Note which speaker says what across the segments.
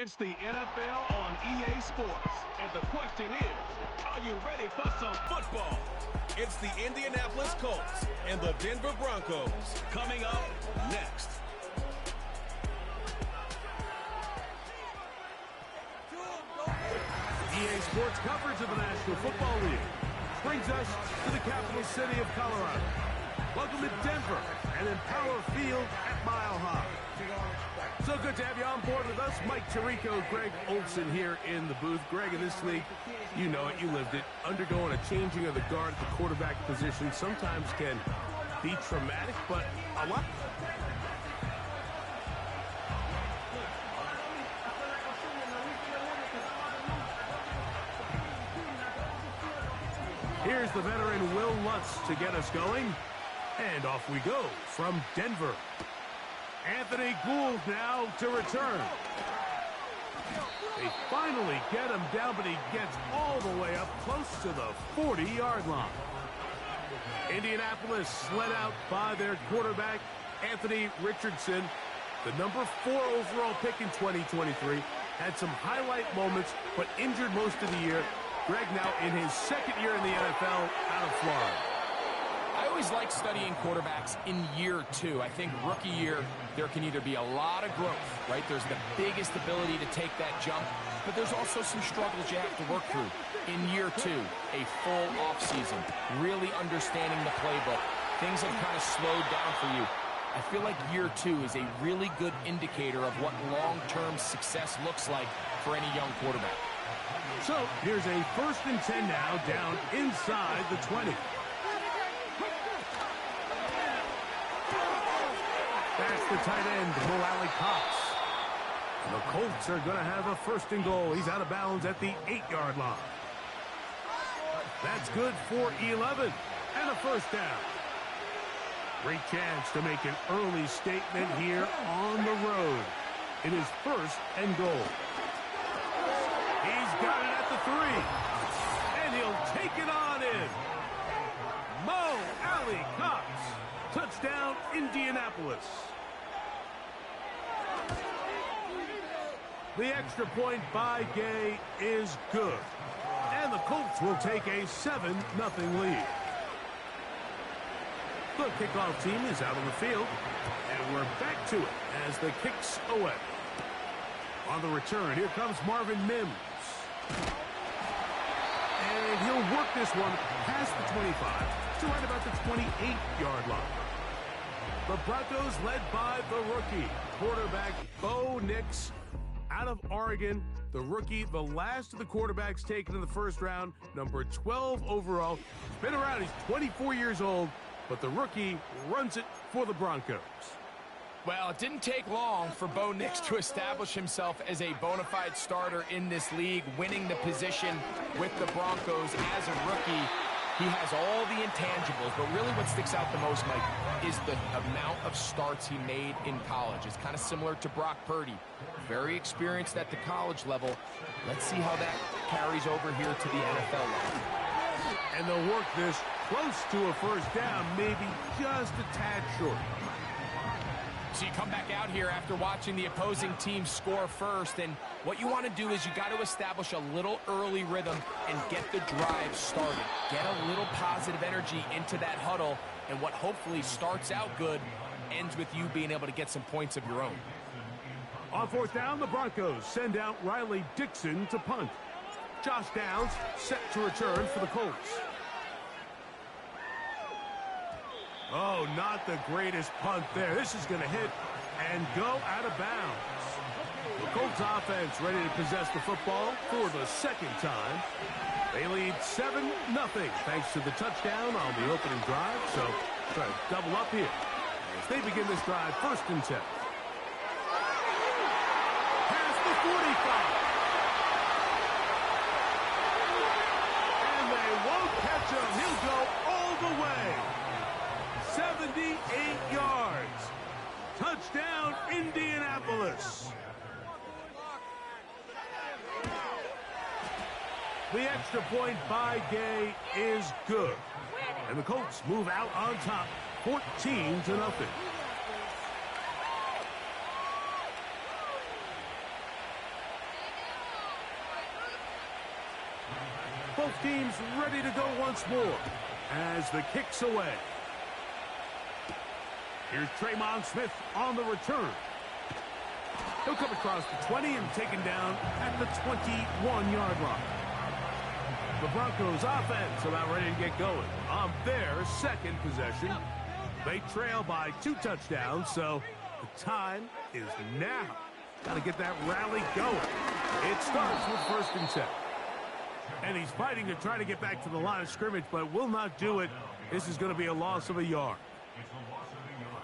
Speaker 1: It's the NFL on EA Sports. And the question is, are you ready for some football?
Speaker 2: It's the Indianapolis Colts and the Denver Broncos. Coming up next.
Speaker 3: EA Sports coverage of the National Football League brings us to the capital city of Colorado. Welcome to Denver and Empower Field at Mile High. So good to have you on board with us. Mike Tirico, Greg Olson here in the booth. Greg, in this league, you know it, you lived it. Undergoing a changing of the guard at the quarterback position sometimes can be traumatic, but a lot. Here's the veteran Will Lutz to get us going. And off we go from Denver. Anthony Gould now to return. They finally get him down, but he gets all the way up close to the 40-yard line. Indianapolis led out by their quarterback, Anthony Richardson, the number 4 overall pick in 2023. Had some highlight moments, but injured most of the year. Greg now in his second year in the NFL out of Florida.
Speaker 4: I always like studying quarterbacks in year 2. I think rookie year, there can either be a lot of growth, right? There's the biggest ability to take that jump, but there's also some struggles you have to work through. In year 2, a full offseason, really understanding the playbook. Things have kind of slowed down for you. I feel like year 2 is a really good indicator of what long-term success looks like for any young quarterback.
Speaker 3: So here's a 1st and 10 now down inside the 20. That's the tight end, Mo Cox. And the Colts are going to have a 1st and goal. He's out of bounds at the 8-yard line. That's good for 11 and a 1st down. Great chance to make an early statement here on the road. It is 1st and goal. He's got it at the 3. And he'll take it on in. Mo Cox. Touchdown, Indianapolis. The extra point by Gay is good. And the Colts will take a 7-0 lead. The kickoff team is out on the field. And we're back to it as the kick's away. On the return, here comes Marvin Mims. And he'll work this one past the 25 to right about the 28-yard line. The Broncos led by the rookie, quarterback Bo Nix out of Oregon. The rookie, the last of the quarterbacks taken in the 1st round, number 12 overall. He's been around, he's 24 years old, but the rookie runs it for the Broncos.
Speaker 4: Well, it didn't take long for Bo Nix to establish himself as a bona fide starter in this league, winning the position with the Broncos as a rookie. He has all the intangibles, but really what sticks out the most, Mike, is the amount of starts he made in college. It's kind of similar to Brock Purdy. Very experienced at the college level. Let's see how that carries over here to the NFL level.
Speaker 3: And they'll work this close to a 1st down, maybe just a tad short.
Speaker 4: So you come back out here after watching the opposing team score first, and what you want to do is you got to establish a little early rhythm and get the drive started. Get a little positive energy into that huddle, and what hopefully starts out good ends with you being able to get some points of your own.
Speaker 3: On 4th down, the Broncos send out Riley Dixon to punt. Josh Downs set to return for the Colts. Oh, not the greatest punt there. This is going to hit and go out of bounds. The Colts offense ready to possess the football for the 2nd time. They lead 7-0 thanks to the touchdown on the opening drive. So try to double up here as they begin this drive 1st and 10. Past the 45. And they won't catch him. He'll go all the way. 78 yards. Touchdown, Indianapolis. The extra point by Gay is good. And the Colts move out on top, 14-0. Both teams ready to go once more as the kick's away. Here's Tremon Smith on the return. He'll come across the 20 and taken down at the 21-yard line. The Broncos offense about ready to get going on their second possession. They trail by 2 touchdowns, so the time is now. Got to get that rally going. It starts with 1st and 10. And he's fighting to try to get back to the line of scrimmage, but will not do it. This is going to be a loss of a yard.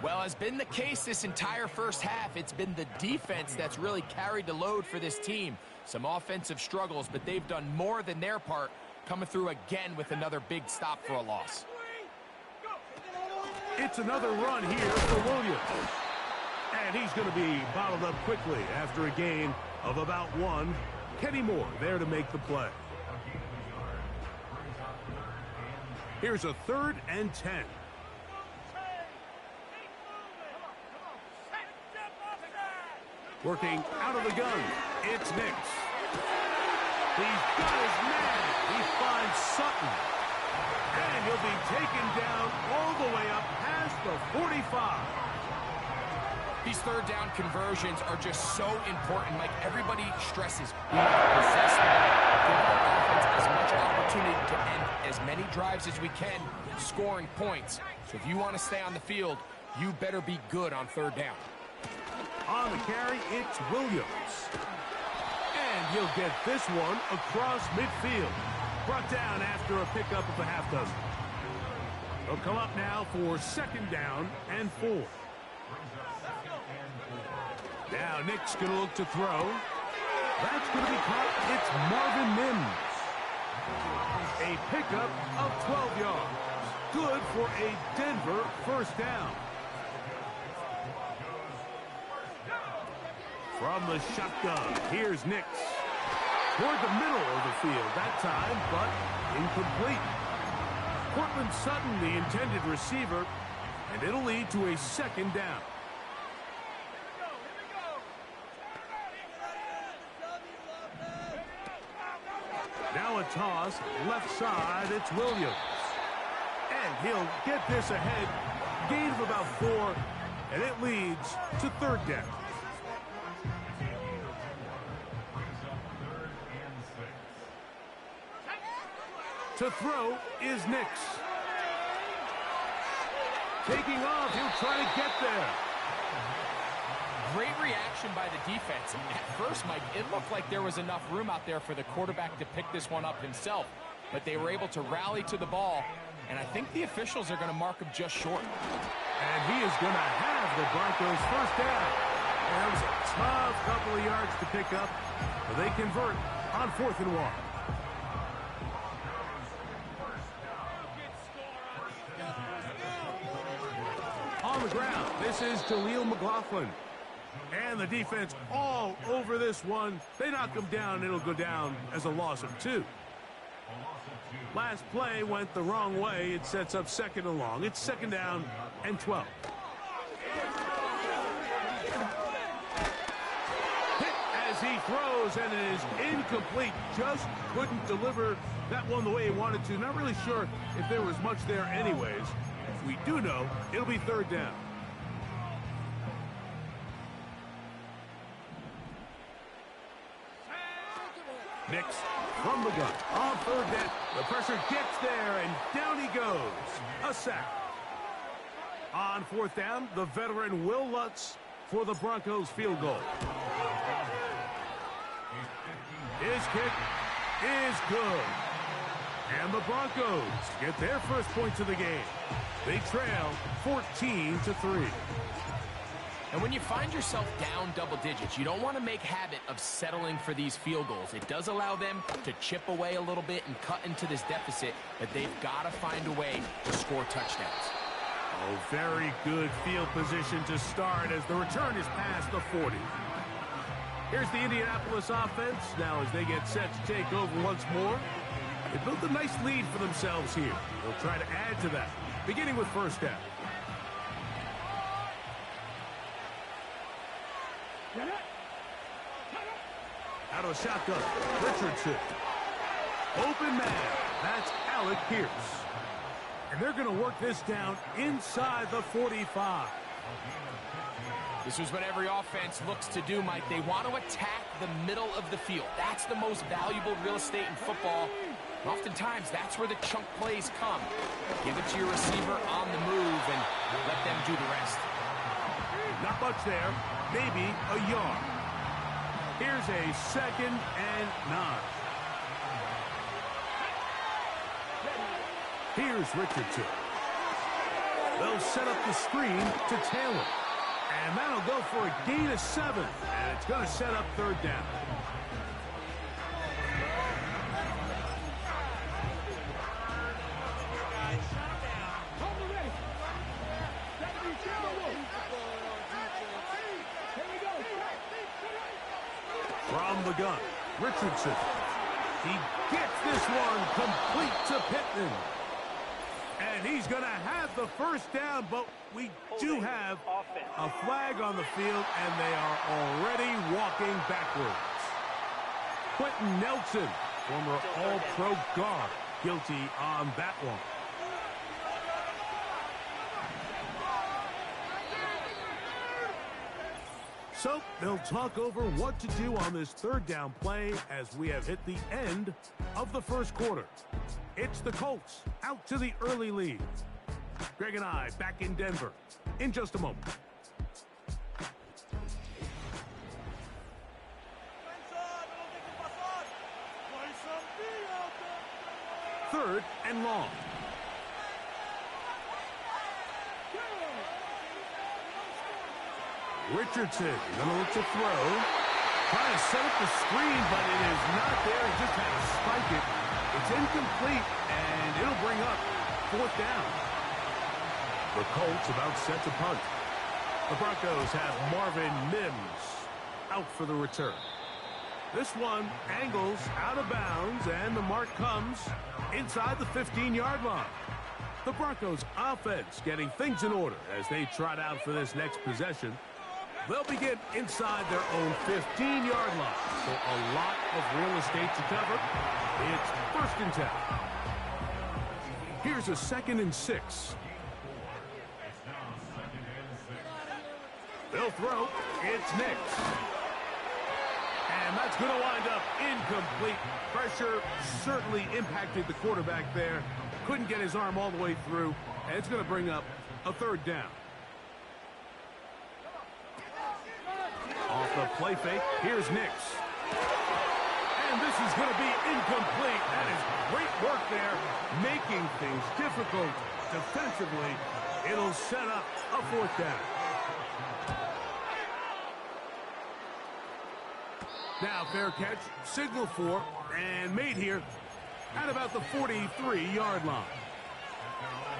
Speaker 4: Well, has been the case this entire first half. It's been the defense that's really carried the load for this team. Some offensive struggles, but they've done more than their part, coming through again with another big stop for a loss.
Speaker 3: It's another run here for Williams. And he's going to be bottled up quickly after a gain of about 1. Kenny Moore there to make the play. Here's a 3rd and 10. Working out of the gun, it's Nix. He's got his man. He finds Sutton. And he'll be taken down all the way up past the 45.
Speaker 4: These 3rd down conversions are just so important. Like everybody stresses, we want to possess the ball. Give our offense as much opportunity to end as many drives as we can, scoring points. So if you want to stay on the field, you better be good on 3rd down.
Speaker 3: On the carry, it's Williams. And he'll get this one across midfield. Brought down after a pickup of a half dozen. They'll come up now for 2nd down and 4. Now Nick's going to look to throw. That's going to be caught. It's Marvin Mims. A pickup of 12 yards. Good for a Denver 1st down. From the shotgun, here's Nix. Toward the middle of the field that time, but incomplete. Cortland Sutton, the intended receiver, and it'll lead to a 2nd down. Now a toss, left side, it's Williams. And he'll get this ahead, gain of about 4, and it leads to 3rd down. To throw is Nix. Taking off, he'll try to get there.
Speaker 4: Great reaction by the defense. At first, Mike, it looked like there was enough room out there for the quarterback to pick this one up himself. But they were able to rally to the ball, and I think the officials are going to mark him just short.
Speaker 3: And he is going to have the Broncos 1st down. And that was a tough couple of yards to pick up, but they convert on 4th and 1. On the ground, this is Jaleel McLaughlin. And the defense all over this one. They knock him down, it'll go down as a loss of 2. Last play went the wrong way. It sets up 2nd and long. It's 2nd down and 12. Hit as he throws, and it is incomplete. Just couldn't deliver that one the way he wanted to. Not really sure if there was much there anyways. We do know it'll be 3rd down. Nix from the gun. On 3rd down. The pressure gets there, and down he goes. A sack. On 4th down, the veteran Will Lutz for the Broncos field goal. His kick is good. And the Broncos get their first points of the game. They trail 14-3.
Speaker 4: And when you find yourself down double digits, you don't want to make habit of settling for these field goals. It does allow them to chip away a little bit and cut into this deficit, but they've got to find a way to score touchdowns.
Speaker 3: Oh, very good field position to start as the return is past the 40. Here's the Indianapolis offense. Now as they get set to take over once more, they built a nice lead for themselves here. They'll try to add to that, beginning with 1st down. Out of the shotgun, Richardson. Open man. That's Alec Pierce. And they're going to work this down inside the 45.
Speaker 4: This is what every offense looks to do, Mike. They want to attack the middle of the field. That's the most valuable real estate in football. And oftentimes, that's where the chunk plays come. Give it to your receiver on the move and let them do the rest.
Speaker 3: Not much there. Maybe a yard. Here's a 2nd and 9. Here's Richardson. They'll set up the screen to Taylor. And that'll go for a gain of 7. And it's going to set up 3rd down. From the gun, Richardson. He gets this one complete to Pittman. And he's going to have the 1st down, but we do have a flag on the field, and they are already walking backwards. Quentin Nelson, former All-Pro guard, guilty on that one. So they'll talk over what to do on this 3rd down play as we have hit the end of the 1st quarter. It's the Colts out to the early lead. Greg and I back in Denver in just a moment. 3rd and long. Richardson gonna look to throw. Trying to set up the screen, but it is not there. He just had to spike it. It's incomplete, and it'll bring up 4th down. The Colts about set to punt. The Broncos have Marvin Mims out for the return. This one angles out of bounds, and the mark comes inside the 15-yard line. The Broncos offense getting things in order as they trot out for this next possession. They'll begin inside their own 15-yard line. So a lot of real estate to cover. It's 1st and 10. Here's a 2nd and 6. They'll throw. It's Nix. And that's going to wind up incomplete. Pressure certainly impacted the quarterback there. Couldn't get his arm all the way through. And it's going to bring up a 3rd down. Off the play fake, here's Nix. And this is going to be incomplete. That is great work there, making things difficult defensively. It'll set up a 4th down. Now fair catch, signal for, and made here at about the 43-yard line.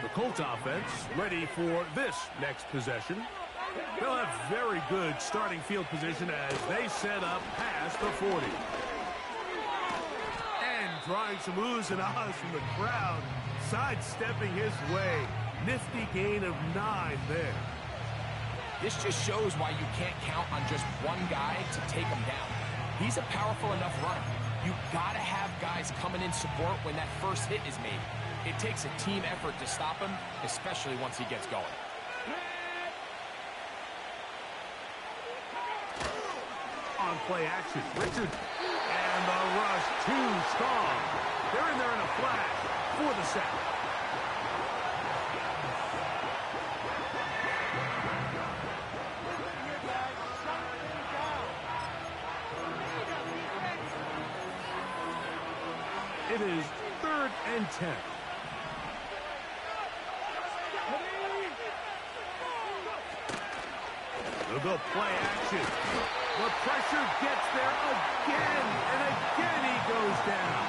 Speaker 3: The Colts offense ready for this next possession. They'll have very good starting field position as they set up past the 40. And drawing some oohs and ahs from the crowd, sidestepping his way. Nifty gain of 9 there.
Speaker 4: This just shows why you can't count on just one guy to take him down. He's a powerful enough runner. You've got to have guys coming in support when that first hit is made. It takes a team effort to stop him, especially once he gets going.
Speaker 3: On play action, Richard. And the rush too strong. They're in there in a flash for the sack. It is 3rd and 10. They'll go play action. The pressure gets there again, and again he goes down.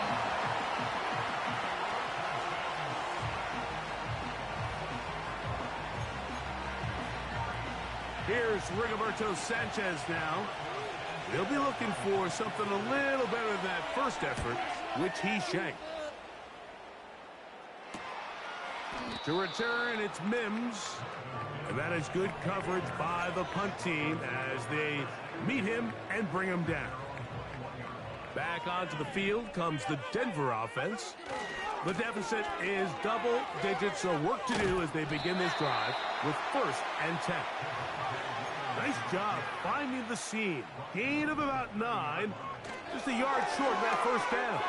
Speaker 3: Here's Rigoberto Sanchez now. They'll be looking for something a little better than that first effort, which he shanked. To return, it's Mims. And that is good coverage by the punt team as they meet him and bring him down. Back onto the field comes the Denver offense. The deficit is double digits, so work to do as they begin this drive with 1st and 10. Nice job finding the seam. Gain of about 9. Just a yard short of that 1st down.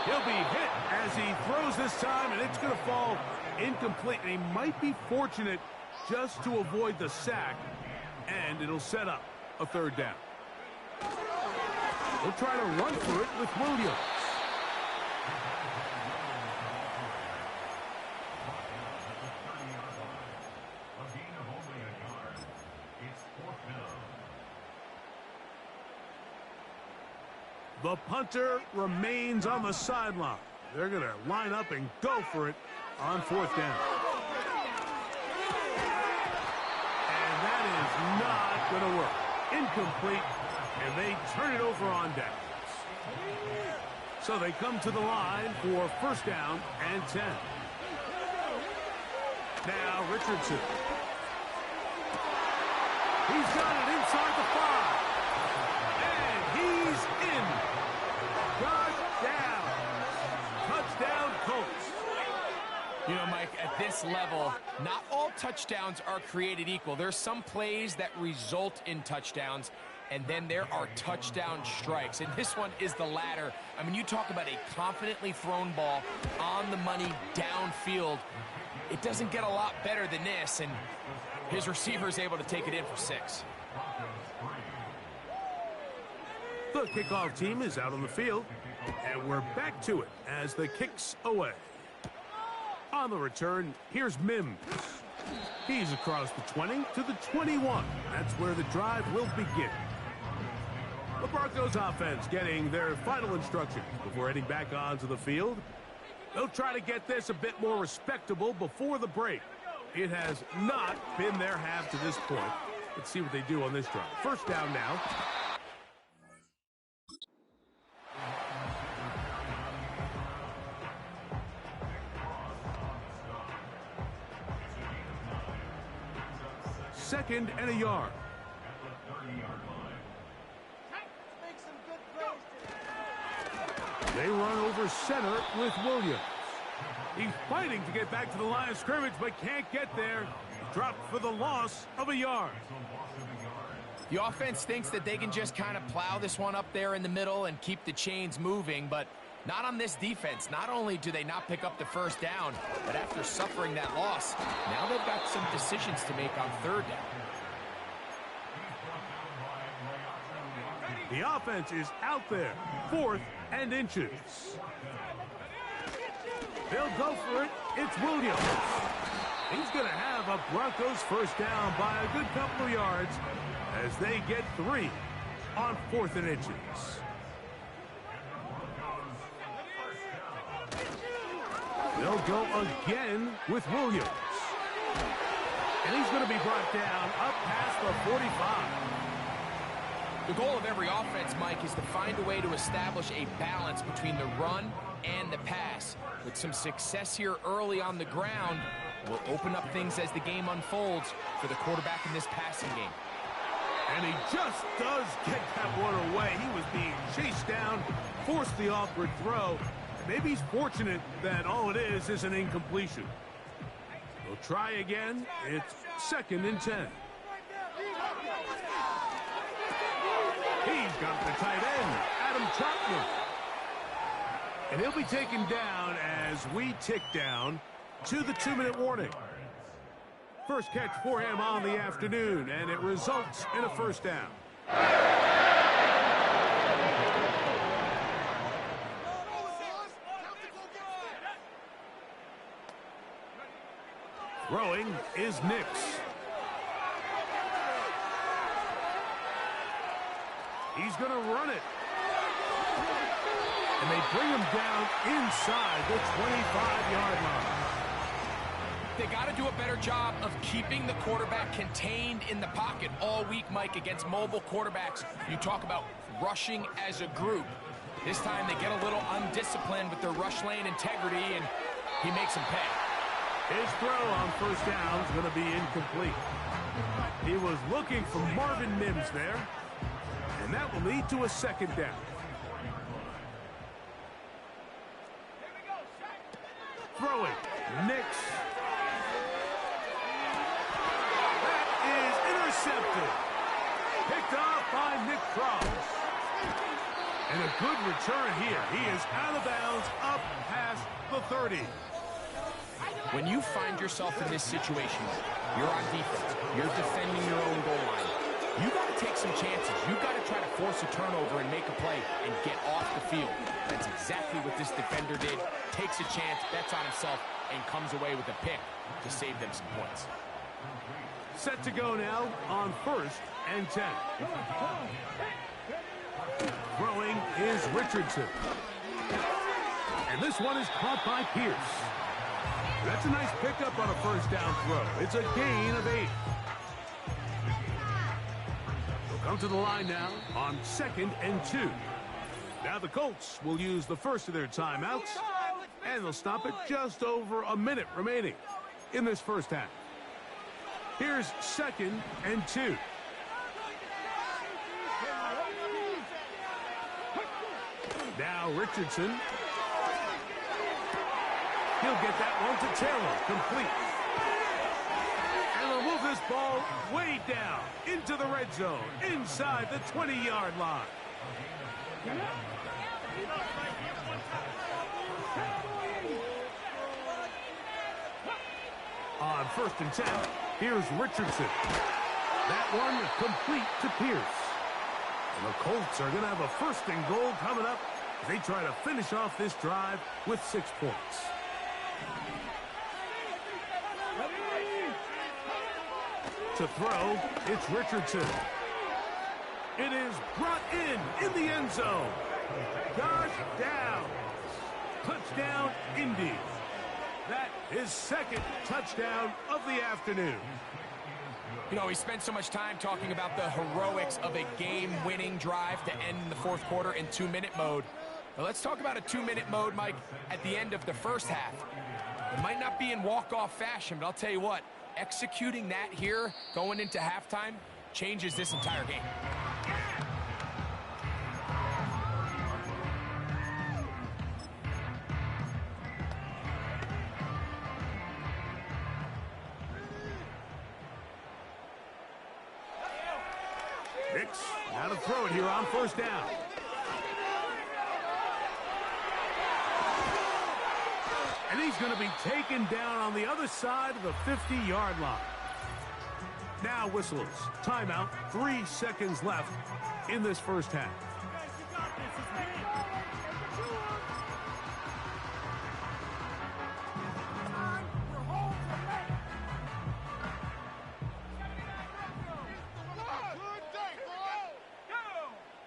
Speaker 3: He'll be hit as he throws this time, and it's going to fall incomplete. And he might be fortunate just to avoid the sack, and it'll set up a 3rd down. We'll try to run for it with Williams. The punter remains on the sideline. They're going to line up and go for it on 4th down. And that is not going to work. Incomplete, and they turn it over on downs. So they come to the line for 1st down and 10. Now Richardson. He's got it inside the 5. And he's in. Touchdown. Touchdown, Colts.
Speaker 4: You know, Mike, at this level, not all touchdowns are created equal. There's some plays that result in touchdowns, and then there are touchdown strikes. And this one is the latter. I mean, you talk about a confidently thrown ball on the money downfield. It doesn't get a lot better than this, and his receiver is able to take it in for 6.
Speaker 3: The kickoff team is out on the field, and we're back to it as the kick's away. On the return, here's Mims. He's across the 20 to the 21. That's where the drive will begin. The Broncos offense getting their final instructions before heading back onto the field. They'll try to get this a bit more respectable before the break. It has not been their half to this point. Let's see what they do on this drive. 1st down now. Second and a yard. They run over center with Williams. He's fighting to get back to the line of scrimmage, but can't get there. Dropped for the loss of a yard.
Speaker 4: The offense thinks that they can just kind of plow this one up there in the middle and keep the chains moving, but not on this defense. Not only do they not pick up the 1st down, but after suffering that loss, now they've got some decisions to make on 3rd down.
Speaker 3: The offense is out there. 4th and inches. They'll go for it. It's Williams. He's going to have a Broncos 1st down by a good couple of yards as they get 3 on 4th and inches. They'll go again with Williams. And he's going to be brought down up past the 45.
Speaker 4: The goal of every offense, Mike, is to find a way to establish a balance between the run and the pass. With some success here early on the ground, will open up things as the game unfolds for the quarterback in this passing game.
Speaker 3: And he just does get that one away. He was being chased down, forced the awkward throw. Maybe he's fortunate that all it is an incompletion. We'll try again. It's 2nd and 10. He's got the tight end, Adam Chapman. And he'll be taken down as we tick down to the 2-minute warning. First catch for him on the afternoon, and it results in a 1st down. Throwing is Nix. He's going to run it. And they bring him down inside the 25-yard line.
Speaker 4: They got to do a better job of keeping the quarterback contained in the pocket all week, Mike, against mobile quarterbacks. You talk about rushing as a group. This time they get a little undisciplined with their rush lane integrity, and he makes them pay.
Speaker 3: His throw on 1st down is going to be incomplete. He was looking for Marvin Mims there, and that will lead to a 2nd down. Throwing. Nix. That is intercepted. Picked off by Nick Cross. And a good return here. He is out of bounds up past the 30.
Speaker 4: When you find yourself in this situation, you're on defense, you're defending your own goal line, you got to take some chances. You got to try to force a turnover and make a play and get off the field. That's exactly what this defender did. Takes a chance, bets on himself, and comes away with a pick to save them some points.
Speaker 3: Set to go now on 1st and 10. Throwing is Richardson. And this one is caught by Pierce. That's a nice pickup on a first down throw. It's a gain of 8. They'll come to the line now on 2nd and 2. Now the Colts will use the first of their timeouts, and they'll stop it just over a minute remaining in this first half. Here's 2nd and 2. Now Richardson. He'll get that one to Taylor. Complete. And they'll move this ball way down into the red zone, inside the 20-yard line. On 1st and 10, here's Richardson. That one complete to Pierce. And the Colts are going to have a 1st and goal coming up as they try to finish off this drive with 6 points. To throw, it's Richardson. It is brought in the end zone. Josh Downs. Touchdown, Indy. That is 2nd touchdown of the afternoon.
Speaker 4: You know, we spent so much time talking about the heroics of a game-winning drive to end the 4th quarter in 2-minute mode. Now let's talk about a 2-minute mode, Mike, at the end of the first half. It might not be in walk-off fashion, but I'll tell you what, executing that here, going into halftime, changes this entire game.
Speaker 3: Nix, now to throw it here on 1st down. And he's going to be taken down on the other side of the 50-yard line. Now whistles. Timeout. 3 seconds left in this first half.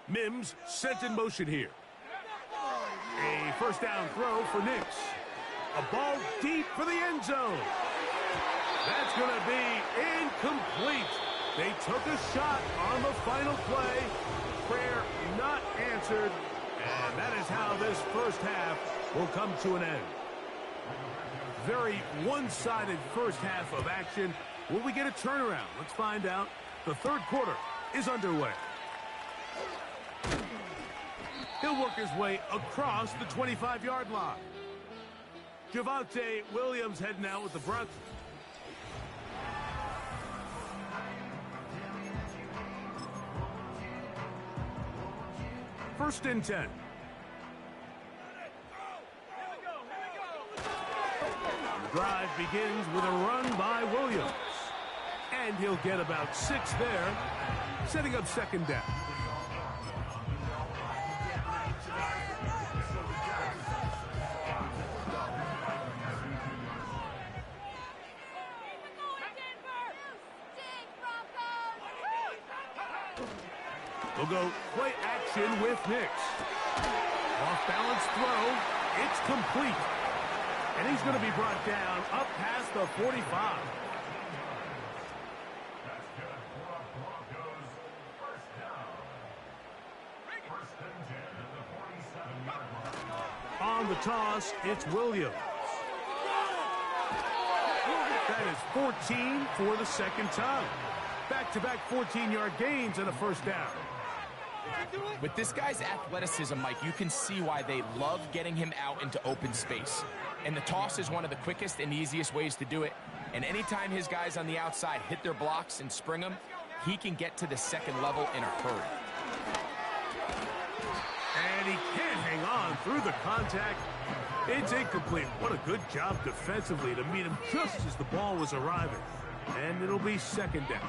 Speaker 3: Mims sent in motion here. A 1st down throw for Nix. A ball deep for the end zone. That's going to be incomplete. They took a shot on the final play. Prayer not answered. And that is how this first half will come to an end. Very one-sided first half of action. Will we get a turnaround? Let's find out. The 3rd quarter is underway. He'll work his way across the 25-yard line. Javonte Williams heading out with the Broncos. First and 10. The drive begins with a run by Williams. And he'll get about 6 there, setting up 2nd down. We'll go play action with Nix. Off-balance throw. It's complete. And he's going to be brought down up past the 45. On the toss, it's Williams. That is 14 for the 2nd time. Back-to-back 14-yard gains and a 1st down.
Speaker 4: With this guy's athleticism, Mike, you can see why they love getting him out into open space. And the toss is one of the quickest and easiest ways to do it. And anytime his guys on the outside hit their blocks and spring them, he can get to the second level in a hurry.
Speaker 3: And he can't hang on through the contact. It's incomplete. What a good job defensively to meet him just as the ball was arriving. And it'll be second down.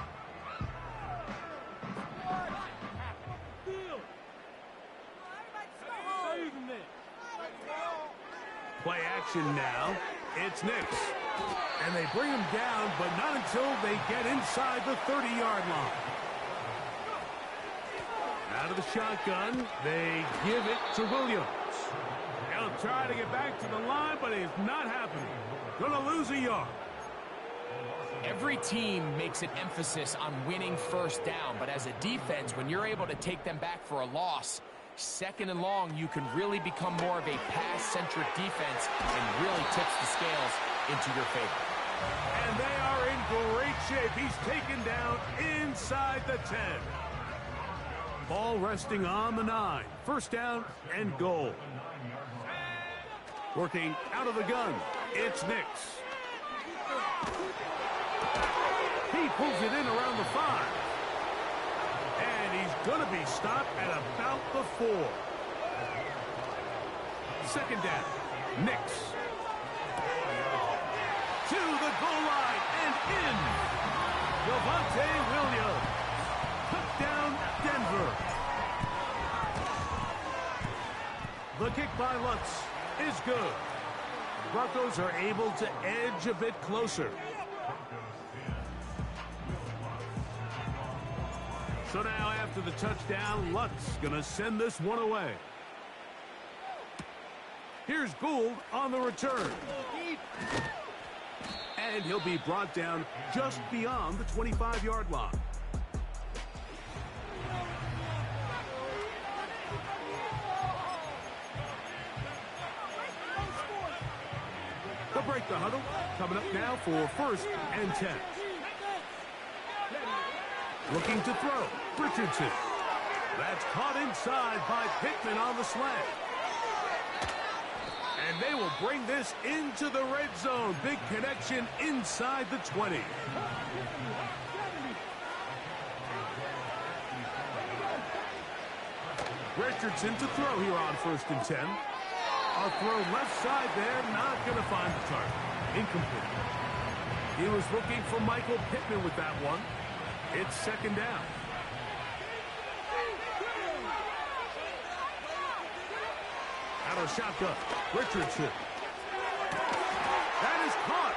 Speaker 3: Play action now. It's Nix. And they bring him down, but not until they get inside the 30-yard line. Out of the shotgun, they give it to Williams. He'll try to get back to the line, but it's not happening. Gonna lose a yard.
Speaker 4: Every team makes an emphasis on winning first down, but as a defense, when you're able to take them back for a loss, second and long, you can really become more of a pass-centric defense and really tips the scales into your favor.
Speaker 3: And they are in great shape. He's taken down inside the 10. Ball resting on the 9. First down and goal. Working out of the gun, it's Nix. He pulls it in around the 5. And he's going to be stopped at about the 4. Second down, Nix. To the goal line and in. Javonte Williams. Touchdown, Denver. The kick by Lutz is good. Broncos are able to edge a bit closer. So now after the touchdown, Lutz gonna send this one away. Here's Gould on the return. And he'll be brought down just beyond the 25-yard line. They'll break the huddle. Coming up now for first and 10. Looking to throw. Richardson. That's caught inside by Pittman on the slant. And they will bring this into the red zone. Big connection inside the 20. Richardson to throw here on first and 10. A throw left side there, not going to find the target. Incomplete. He was looking for Michael Pittman with that one. It's second down. Out of shotgun, Richardson. That is caught.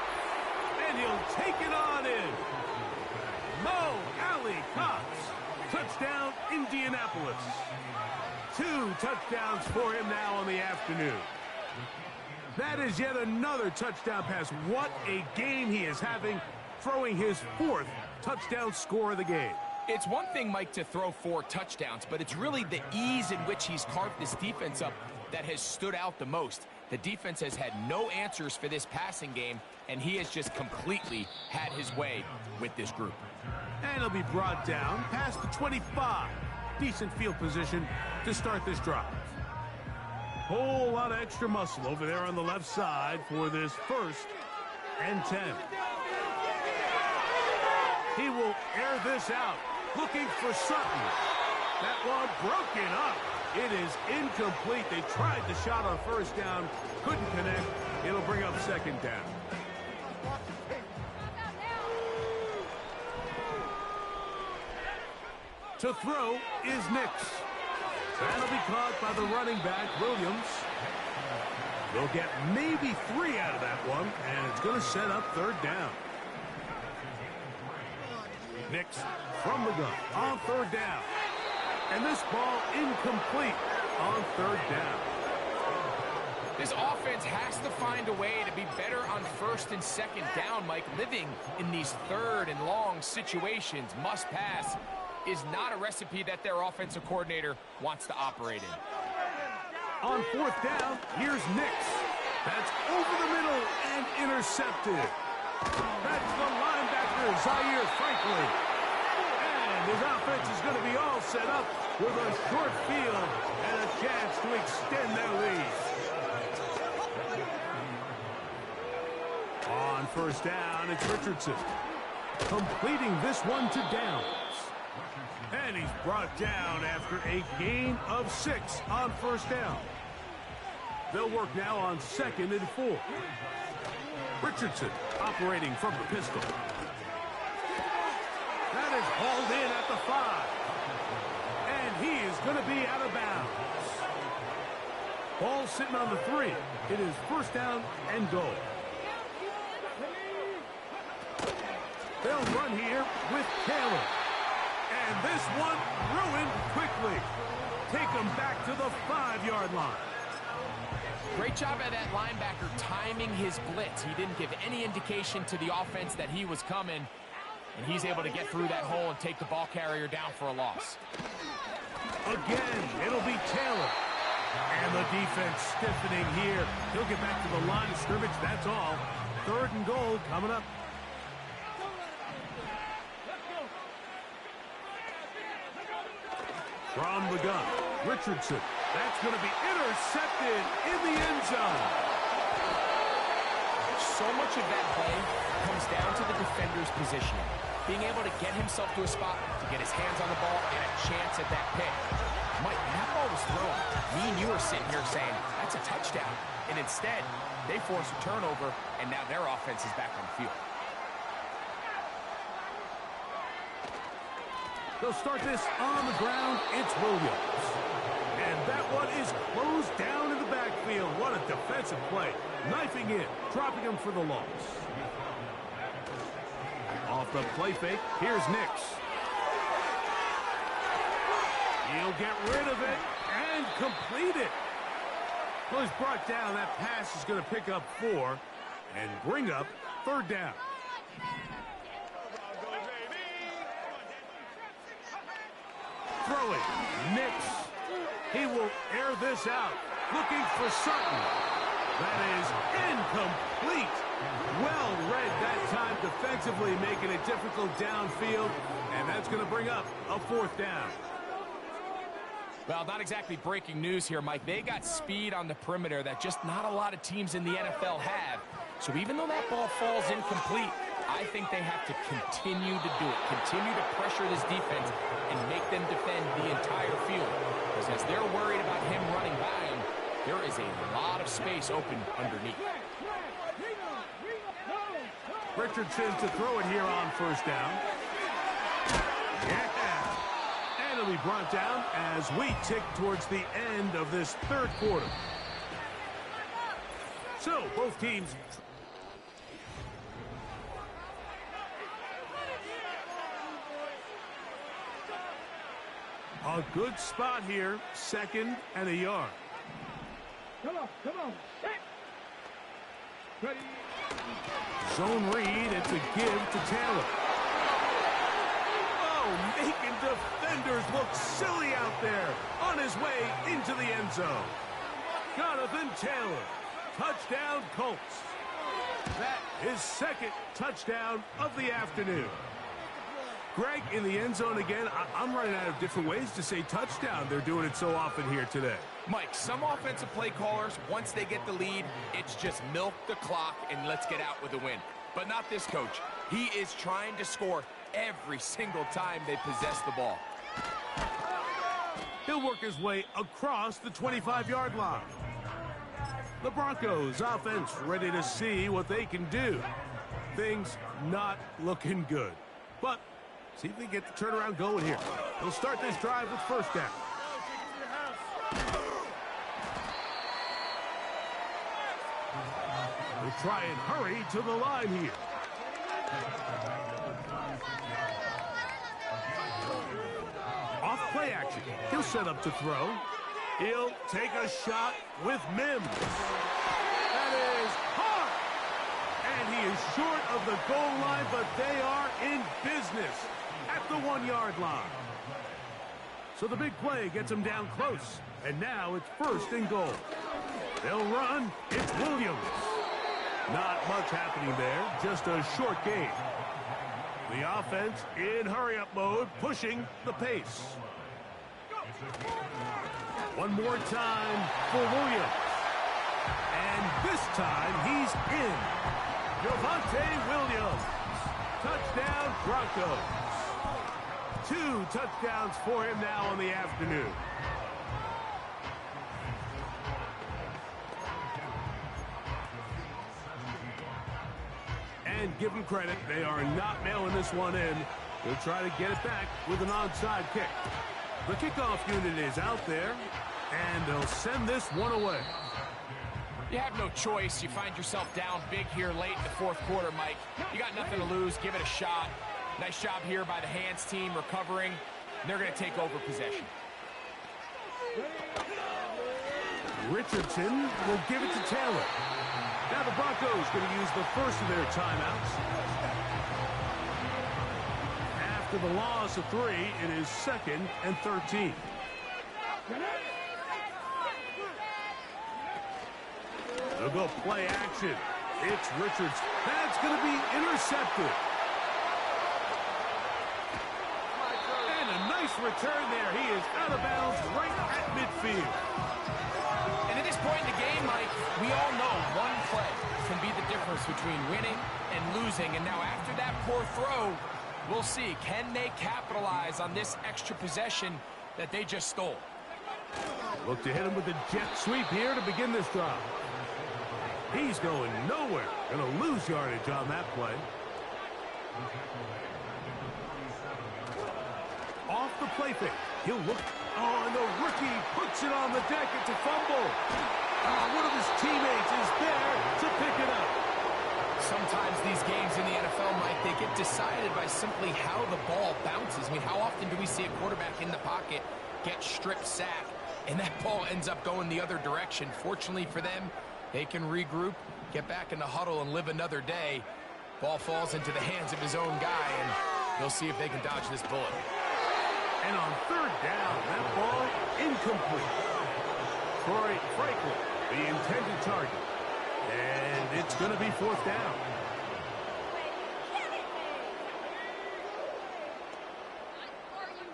Speaker 3: And he'll take it on in. Mo Alley Cox. Touchdown, Indianapolis. 2 touchdowns for him now on the afternoon. That is yet another touchdown pass. What a game he is having, throwing his 4th touchdown score of the game.
Speaker 4: It's one thing, Mike, to throw 4 touchdowns, but it's really the ease in which he's carved this defense up that has stood out the most. The defense has had no answers for this passing game, and he has just completely had his way with this group.
Speaker 3: And he'll be brought down past the 25. Decent field position to start this drive. Whole lot of extra muscle over there on the left side for this first and 10. He will air this out, looking for Sutton. That one broken up. It is incomplete. They tried the shot on first down, couldn't connect. It'll bring up second down. To throw is Nix. That'll be caught by the running back, Williams. They'll get maybe 3 out of that one, and it's going to set up third down. Nix from the gun on third down. And this ball incomplete on third down.
Speaker 4: This offense has to find a way to be better on first and second down, Mike. Living in these third and long situations, must pass, is not a recipe that their offensive coordinator wants to operate in.
Speaker 3: On fourth down, here's Nix. That's over the middle and intercepted. That's the linebacker, Zaire Franklin. And his offense is going to be all set up with a short field and a chance to extend their lead. On first down, it's Richardson. Completing this one to Downs. And he's brought down after a gain of 6 on first down. They'll work now on 2nd and 4. Richardson operating from the pistol. That is hauled in at the 5. And he is going to be out of bounds. Ball sitting on the 3. It is first down and goal. They'll run here with Taylor. And this one ruined quickly. Take them back to the 5-yard line.
Speaker 4: Great job by that linebacker timing his blitz. He didn't give any indication to the offense that he was coming. And he's able to get through that hole and take the ball carrier down for a loss.
Speaker 3: Again, it'll be Taylor. And the defense stiffening here. He'll get back to the line of scrimmage, that's all. 3rd and goal coming up. From the gun, Richardson. That's going to be intercepted in the end zone.
Speaker 4: So much of that play comes down to the defender's positioning. Being able to get himself to a spot, to get his hands on the ball, and a chance at that pick. Mike, that ball was thrown. Me and you are sitting here saying, that's a touchdown. And instead, they force a turnover, and now their offense is back on the field.
Speaker 3: They'll start this on the ground. It's Williams. And that one is closed down in the backfield. What a defensive play. Knifing in, dropping him for the loss. Off the play fake, here's Nix. He'll get rid of it and complete it. Well, he's brought down. That pass is going to pick up 4 and bring up 3rd down. Throwing, Nix. He will air this out, looking for Sutton. That is incomplete. Well read that time defensively, making it difficult downfield, and that's going to bring up a 4th down.
Speaker 4: Well, not exactly breaking news here, Mike. They got speed on the perimeter that just not a lot of teams in the NFL have. So even though that ball falls incomplete, I think they have to continue to do it. Continue to pressure this defense and make them defend the entire field. Because as they're worried about him running by him, there is a lot of space open underneath.
Speaker 3: Richardson to throw it here on first down. Yeah. And it'll be brought down as we tick towards the end of this 3rd quarter. So, both teams... A good spot here, 2nd and a yard.
Speaker 1: Come on. Ready.
Speaker 3: Zone read, it's a give to Taylor. Oh, making defenders look silly out there on his way into the end zone. Jonathan Taylor, touchdown Colts. That is 2nd touchdown of the afternoon. Greg, in the end zone again, I'm running out of different ways to say touchdown. They're doing it so often here today.
Speaker 4: Mike, some offensive play callers, once they get the lead, it's just milk the clock and let's get out with a win. But not this coach. He is trying to score every single time they possess the ball.
Speaker 3: He'll work his way across the 25-yard line. The Broncos offense ready to see what they can do. Things not looking good. But see if they get the turnaround going here. They'll start this drive with first down. We'll try and hurry to the line here. Off play action. He'll set up to throw. He'll take a shot with Mims. That is hard. And he is short of the goal line, but they are in business at the 1-yard line. So the big play gets him down close. And now it's 1st and goal. They'll run. It's Williams. Not much happening there. Just a short gain. The offense in hurry-up mode, pushing the pace. One more time for Williams. And this time he's in. Javonte Williams. Touchdown, Broncos. 2 touchdowns for him now on the afternoon. And give them credit, they are not mailing this one in. They'll try to get it back with an onside kick. The kickoff unit is out there, and they'll send this one away.
Speaker 4: You have no choice. You find yourself down big here late in the fourth quarter, Mike. You got nothing to lose. Give it a shot. Nice job here by the hands team recovering. They're going to take over possession.
Speaker 3: Richardson will give it to Taylor. Now the Broncos going to use the first of their timeouts. After the loss of 3, it is 2nd and 13. They'll go play action. It's Richards. That's going to be intercepted. And a nice return there. He is out of bounds right at midfield.
Speaker 4: And at this point in the game, Mike, we all know one play can be the difference between winning and losing. And now after that poor throw, we'll see. Can they capitalize on this extra possession that they just stole?
Speaker 3: Look to hit him with a jet sweep here to begin this drive. He's going nowhere. Going to lose yardage on that play. Off the play fake. He'll look. Oh, and the rookie puts it on the deck. It's a fumble. One of his teammates is there to pick it up.
Speaker 4: Sometimes these games in the NFL, Mike, they get decided by simply how the ball bounces. I mean, how often do we see a quarterback in the pocket get strip sacked, and that ball ends up going the other direction? Fortunately for them, they can regroup, get back in the huddle, and live another day. Ball falls into the hands of his own guy, and they'll see if they can dodge this bullet.
Speaker 3: And on 3rd down, that ball incomplete. Troy Franklin, the intended target. And it's going to be 4th down.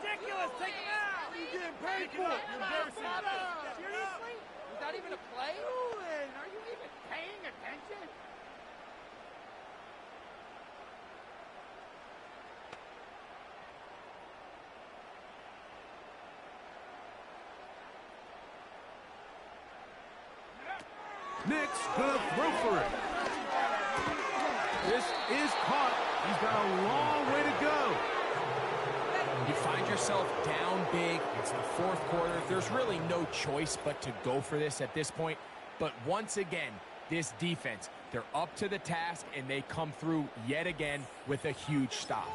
Speaker 5: Ridiculous! Take him out! You're getting paid for it! You're embarrassing! Seriously? Was that even a play? Are you even paying attention?
Speaker 3: Nick's going to throw for it. This is caught. He's got a long way to go.
Speaker 4: You find yourself down big. It's the fourth quarter. There's really no choice but to go for this at this point. But once again, this defense, they're up to the task, and they come through yet again with a huge stop.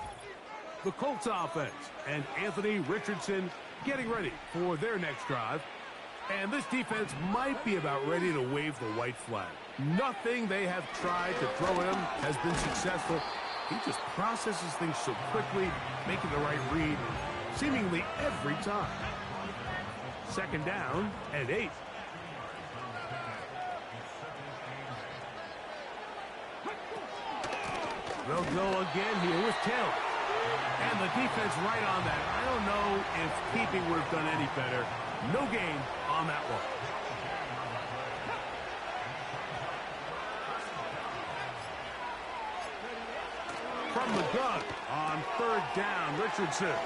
Speaker 3: The Colts offense and Anthony Richardson getting ready for their next drive. And this defense might be about ready to wave the white flag. Nothing they have tried to throw at him has been successful. He just processes things so quickly, making the right read, seemingly every time. 2nd down and 8. They'll go again here with Taylor. And the defense right on that. I don't know if keeping would have done any better. No gain on that one. From the gun on 3rd down, Richardson.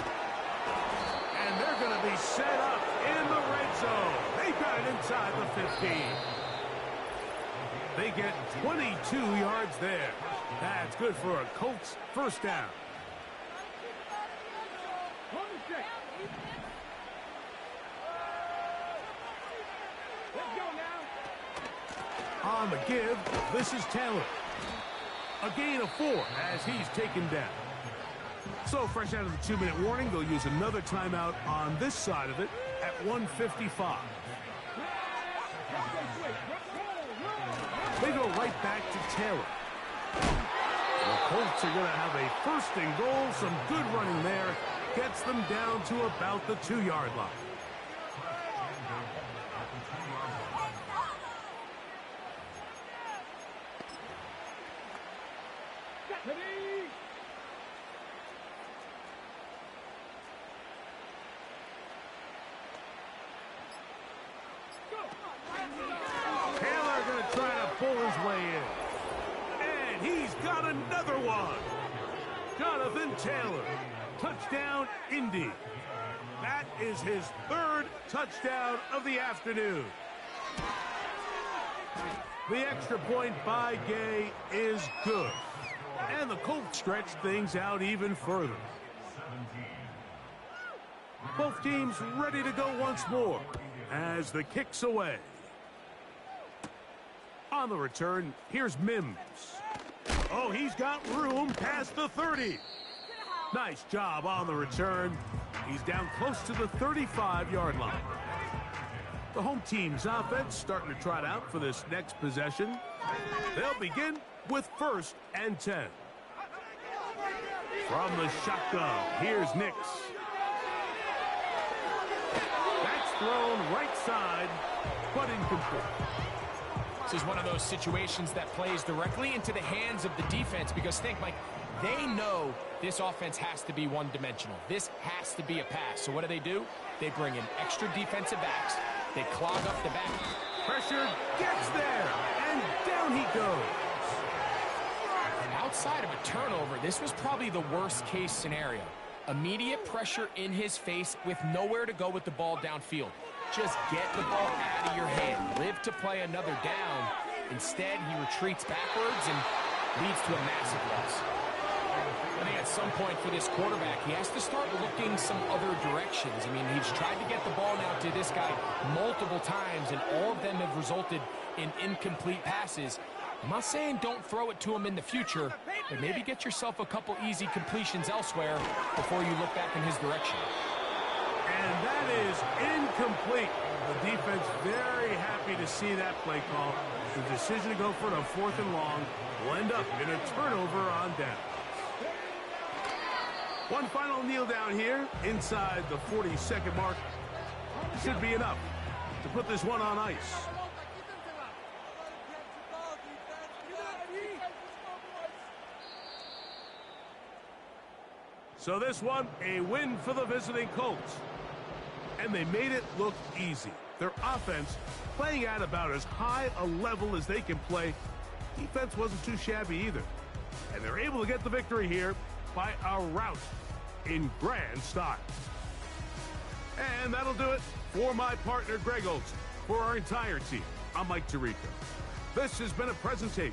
Speaker 3: And they're going to be set up in the red zone. They got it inside the 15. They get 22 yards there. That's good for a Colts 1st down. On the give, this is Taylor. A gain of 4 as he's taken down. So fresh out of the 2-minute warning, they'll use another timeout on this side of it at 1:55. They go right back to Taylor. The Colts are going to have a 1st and goal. Some good running there. Gets them down to about the 2-yard line. pull his way in. And he's got another one. Jonathan Taylor. Touchdown, Indy. That is his third touchdown of the afternoon. The extra point by Gay is good. And the Colts stretch things out even further. Both teams ready to go once more as the kick's away. On the return, here's Mims. Oh, he's got room past the 30. Nice job on the return. He's down close to the 35-yard line. The home team's offense starting to trot out for this next possession. They'll begin with 1st and 10. From the shotgun, here's Nix. That's thrown right side, but incomplete.
Speaker 4: This is one of those situations that plays directly into the hands of the defense because think, Mike, they know this offense has to be one-dimensional. This has to be a pass. So what do? They bring in extra defensive backs. They clog up the back.
Speaker 3: Pressure gets there, and down he goes.
Speaker 4: Outside of a turnover, this was probably the worst-case scenario. Immediate pressure in his face with nowhere to go with the ball downfield. Just get the ball out of your hand. Live to play another down. Instead, he retreats backwards and leads to a massive loss. I think at some point for this quarterback, he has to start looking some other directions. I mean, he's tried to get the ball now to this guy multiple times, and all of them have resulted in incomplete passes. I'm not saying don't throw it to him in the future, but maybe get yourself a couple easy completions elsewhere before you look back in his direction.
Speaker 3: And that is incomplete. The defense very happy to see that play call. The decision to go for it on 4th and long will end up in a turnover on down. One final kneel down here inside the 40-second mark. Should be enough to put this one on ice. So this one, a win for the visiting Colts. And they made it look easy. Their offense playing at about as high a level as they can play. Defense wasn't too shabby either. And they're able to get the victory here by a rout in grand style. And that'll do it for my partner, Greg Olson. For our entire team, I'm Mike Tirico. This has been a presentation